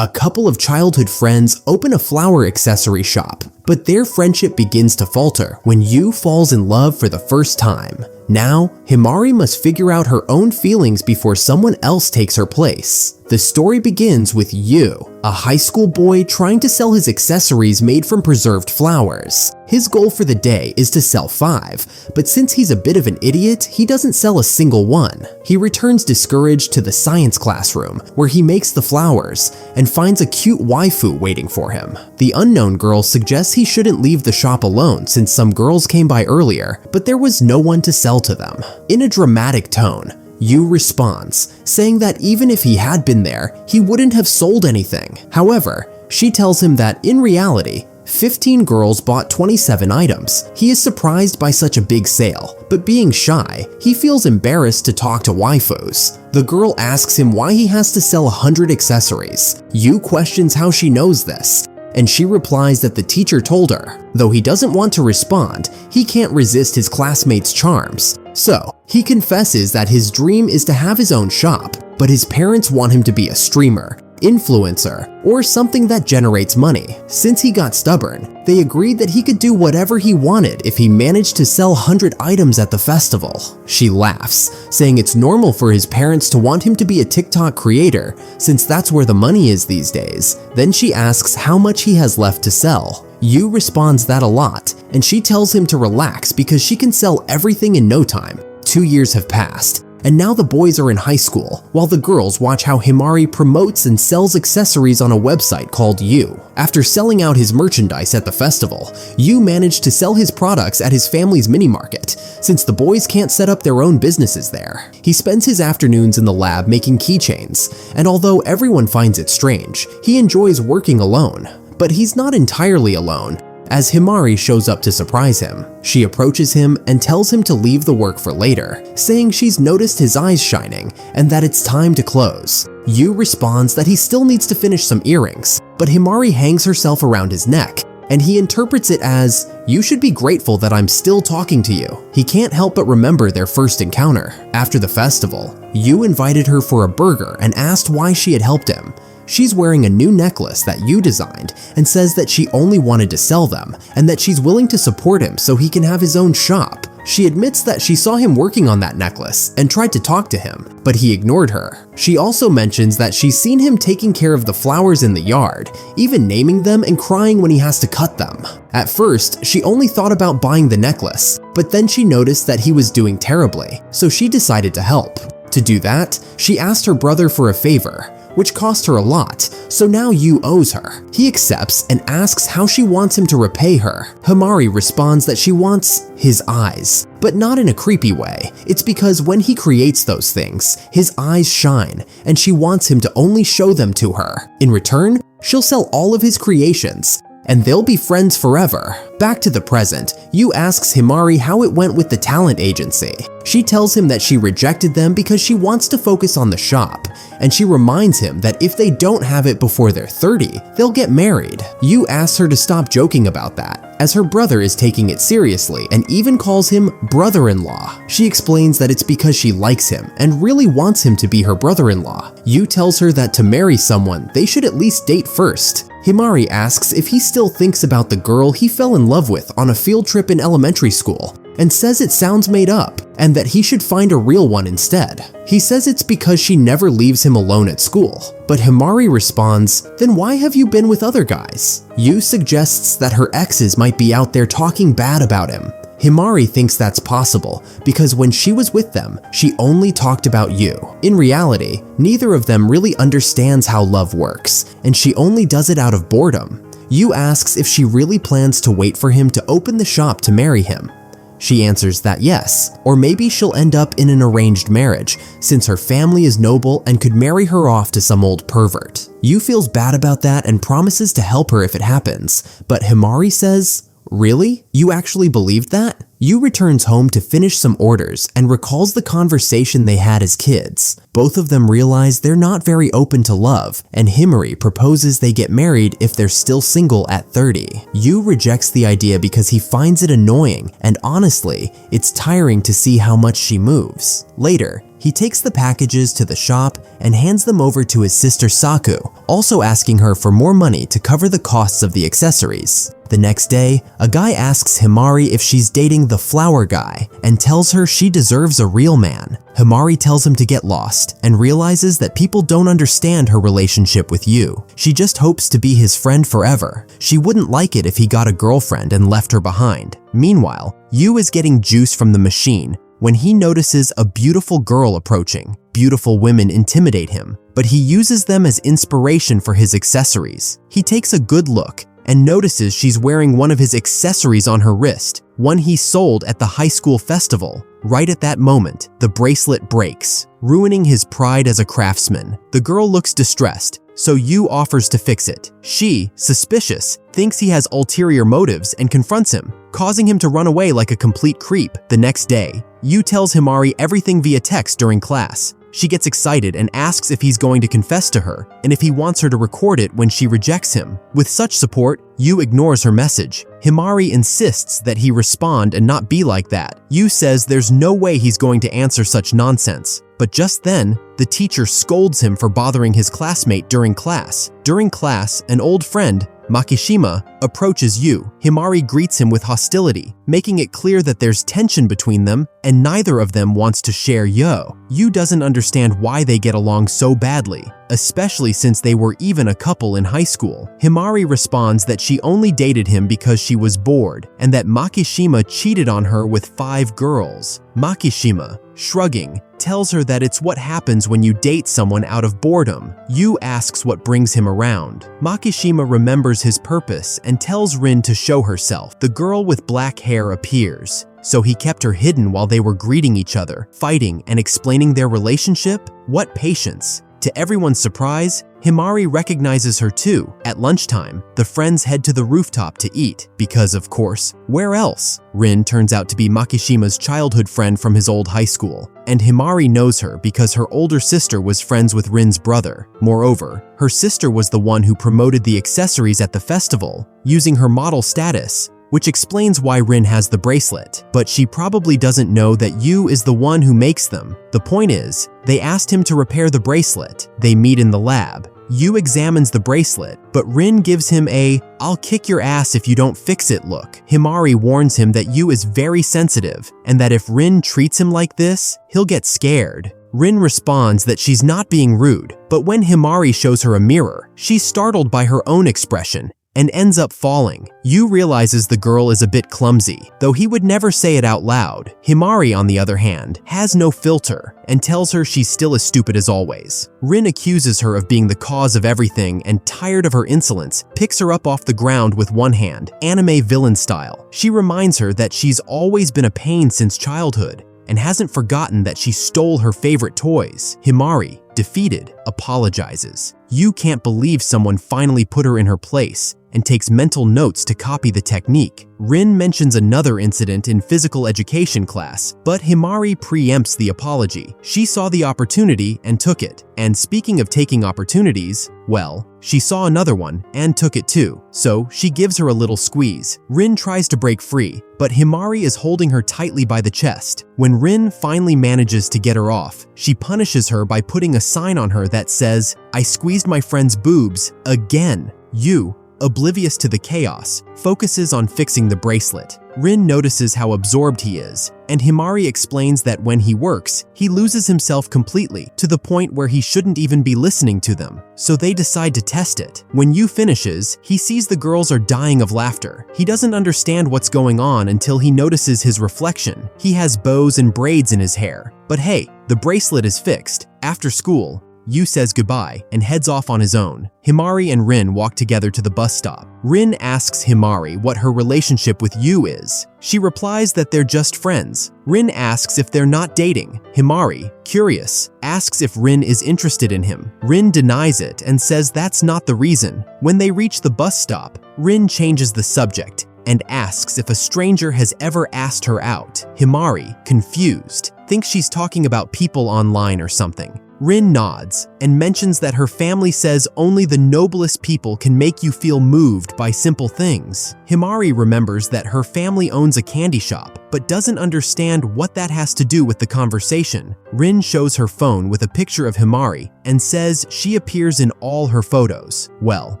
A couple of childhood friends open a flower accessory shop, but their friendship begins to falter when Yu falls in love for the first time. Now, Himari must figure out her own feelings before someone else takes her place. The story begins with Yu, a high school boy trying to sell his accessories made from preserved flowers. His goal for the day is to sell 5, but since he's a bit of an idiot, he doesn't sell a single one. He returns discouraged to the science classroom, where he makes the flowers, and finds a cute waifu waiting for him. The unknown girl suggests he shouldn't leave the shop alone since some girls came by earlier, but there was no one to sell to them. In a dramatic tone, Yu responds, saying that even if he had been there, he wouldn't have sold anything. However, she tells him that in reality, 15 girls bought 27 items. He is surprised by such a big sale, but being shy, he feels embarrassed to talk to waifus. The girl asks him why he has to sell 100 accessories. Yu questions how she knows this, and she replies that the teacher told her. Though he doesn't want to respond, he can't resist his classmates' charms. So, he confesses that his dream is to have his own shop, but his parents want him to be a streamer, influencer, or something that generates money. Since he got stubborn, they agreed that he could do whatever he wanted if he managed to sell 100 items at the festival. She laughs, saying it's normal for his parents to want him to be a TikTok creator, since that's where the money is these days. Then she asks how much he has left to sell. Yu responds that a lot, and she tells him to relax because she can sell everything in no time. 2 years have passed, and now the boys are in high school, while the girls watch how Himari promotes and sells accessories on a website called Yu. After selling out his merchandise at the festival, Yu managed to sell his products at his family's mini-market, since the boys can't set up their own businesses there. He spends his afternoons in the lab making keychains, and although everyone finds it strange, he enjoys working alone. But he's not entirely alone, as Himari shows up to surprise him. She approaches him and tells him to leave the work for later, saying she's noticed his eyes shining and that it's time to close. Yu responds that he still needs to finish some earrings, but Himari hangs herself around his neck, and he interprets it as, "You should be grateful that I'm still talking to you." He can't help but remember their first encounter. After the festival, Yu invited her for a burger and asked why she had helped him. She's wearing a new necklace that Yu designed and says that she only wanted to sell them and that she's willing to support him so he can have his own shop. She admits that she saw him working on that necklace and tried to talk to him, but he ignored her. She also mentions that she's seen him taking care of the flowers in the yard, even naming them and crying when he has to cut them. At first, she only thought about buying the necklace, but then she noticed that he was doing terribly, so she decided to help. To do that, she asked her brother for a favor, which cost her a lot, so now Yu owes her. He accepts and asks how she wants him to repay her. Himari responds that she wants his eyes, but not in a creepy way. It's because when he creates those things, his eyes shine, and she wants him to only show them to her. In return, she'll sell all of his creations, and they'll be friends forever. Back to the present, Yu asks Himari how it went with the talent agency. She tells him that she rejected them because she wants to focus on the shop, and she reminds him that if they don't have it before they're 30, they'll get married. Yu asks her to stop joking about that, as her brother is taking it seriously and even calls him brother-in-law. She explains that it's because she likes him and really wants him to be her brother-in-law. Yu tells her that to marry someone, they should at least date first. Himari asks if he still thinks about the girl he fell in love with on a field trip in elementary school, and says it sounds made up, and that he should find a real one instead. He says it's because she never leaves him alone at school, but Himari responds, "Then why have you been with other guys?" Yu suggests that her exes might be out there talking bad about him. Himari thinks that's possible because when she was with them, she only talked about Yu. In reality, neither of them really understands how love works, and she only does it out of boredom. Yu asks if she really plans to wait for him to open the shop to marry him. She answers that yes, or maybe she'll end up in an arranged marriage since her family is noble and could marry her off to some old pervert. Yu feels bad about that and promises to help her if it happens, but Himari says, "Really? You actually believed that?" Yu returns home to finish some orders and recalls the conversation they had as kids. Both of them realize they're not very open to love, and Himari proposes they get married if they're still single at 30. Yu rejects the idea because he finds it annoying, and honestly, it's tiring to see how much she moves. Later, He takes the packages to the shop and hands them over to his sister Saku, also asking her for more money to cover the costs of the accessories. The next day, a guy asks Himari if she's dating the flower guy and tells her she deserves a real man. Himari tells him to get lost and realizes that people don't understand her relationship with Yu. She just hopes to be his friend forever. She wouldn't like it if he got a girlfriend and left her behind. Meanwhile, Yu is getting juice from the machine when he notices a beautiful girl approaching. Beautiful women intimidate him, but he uses them as inspiration for his accessories. He takes a good look and notices she's wearing one of his accessories on her wrist, one he sold at the high school festival. Right at that moment, the bracelet breaks, ruining his pride as a craftsman. The girl looks distressed, so Yu offers to fix it. She, suspicious, thinks he has ulterior motives and confronts him, causing him to run away like a complete creep. The next day, Yu tells Himari everything via text during class. She gets excited and asks if he's going to confess to her and if he wants her to record it when she rejects him. With such support, Yu ignores her message. Himari insists that he respond and not be like that. Yu says there's no way he's going to answer such nonsense. But just then, the teacher scolds him for bothering his classmate during class. During class, an old friend, Makishima, approaches Yu. Himari greets him with hostility, making it clear that there's tension between them and neither of them wants to share Yu. Yu doesn't understand why they get along so badly, especially since they were even a couple in high school. Himari responds that she only dated him because she was bored and that Makishima cheated on her with 5 girls. Makishima, shrugging, tells her that it's what happens when you date someone out of boredom. Yu asks what brings him around. Makishima remembers his purpose and tells Rin to show herself. The girl with black hair appears, so he kept her hidden while they were greeting each other, fighting, and explaining their relationship? What patience! To everyone's surprise, Himari recognizes her too. At lunchtime, the friends head to the rooftop to eat, because of course, where else? Rin turns out to be Makishima's childhood friend from his old high school, and Himari knows her because her older sister was friends with Rin's brother. Moreover, her sister was the one who promoted the accessories at the festival, using her model status, which explains why Rin has the bracelet. But she probably doesn't know that Yu is the one who makes them. The point is, they asked him to repair the bracelet. They meet in the lab. Yu examines the bracelet, but Rin gives him a "I'll kick your ass if you don't fix it" look. Himari warns him that Yu is very sensitive and that if Rin treats him like this, he'll get scared. Rin responds that she's not being rude, but when Himari shows her a mirror, she's startled by her own expression and ends up falling. Yu realizes the girl is a bit clumsy, though he would never say it out loud. Himari, on the other hand, has no filter and tells her she's still as stupid as always. Rin accuses her of being the cause of everything and, tired of her insolence, picks her up off the ground with one hand, anime villain style. She reminds her that she's always been a pain since childhood and hasn't forgotten that she stole her favorite toys. Himari, defeated, apologizes. Yu can't believe someone finally put her in her place and takes mental notes to copy the technique. Rin mentions another incident in physical education class, but Himari preempts the apology. She saw the opportunity and took it. And speaking of taking opportunities, well, she saw another one and took it too. So she gives her a little squeeze. Rin tries to break free, but Himari is holding her tightly by the chest. When Rin finally manages to get her off, she punishes her by putting a sign on her that says, "I squeezed my friend's boobs again." Yu, oblivious to the chaos, focuses on fixing the bracelet. Rin notices how absorbed he is, and Himari explains that when he works, he loses himself completely, to the point where he shouldn't even be listening to them. So they decide to test it. When Yu finishes, he sees the girls are dying of laughter. He doesn't understand what's going on until he notices his reflection. He has bows and braids in his hair. But hey, the bracelet is fixed. After school, Yu says goodbye and heads off on his own. Himari and Rin walk together to the bus stop. Rin asks Himari what her relationship with Yu is. She replies that they're just friends. Rin asks if they're not dating. Himari, curious, asks if Rin is interested in him. Rin denies it and says that's not the reason. When they reach the bus stop, Rin changes the subject and asks if a stranger has ever asked her out. Himari, confused, thinks she's talking about people online or something. Rin nods and mentions that her family says only the noblest people can make you feel moved by simple things. Himari remembers that her family owns a candy shop but doesn't understand what that has to do with the conversation. Rin shows her phone with a picture of Himari and says she appears in all her photos. Well,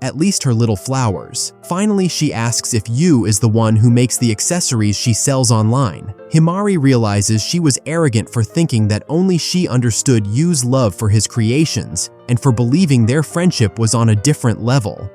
at least her little flowers. Finally, she asks if Yu is the one who makes the accessories she sells online. Himari realizes she was arrogant for thinking that only she understood Yu's love for his creations and for believing their friendship was on a different level.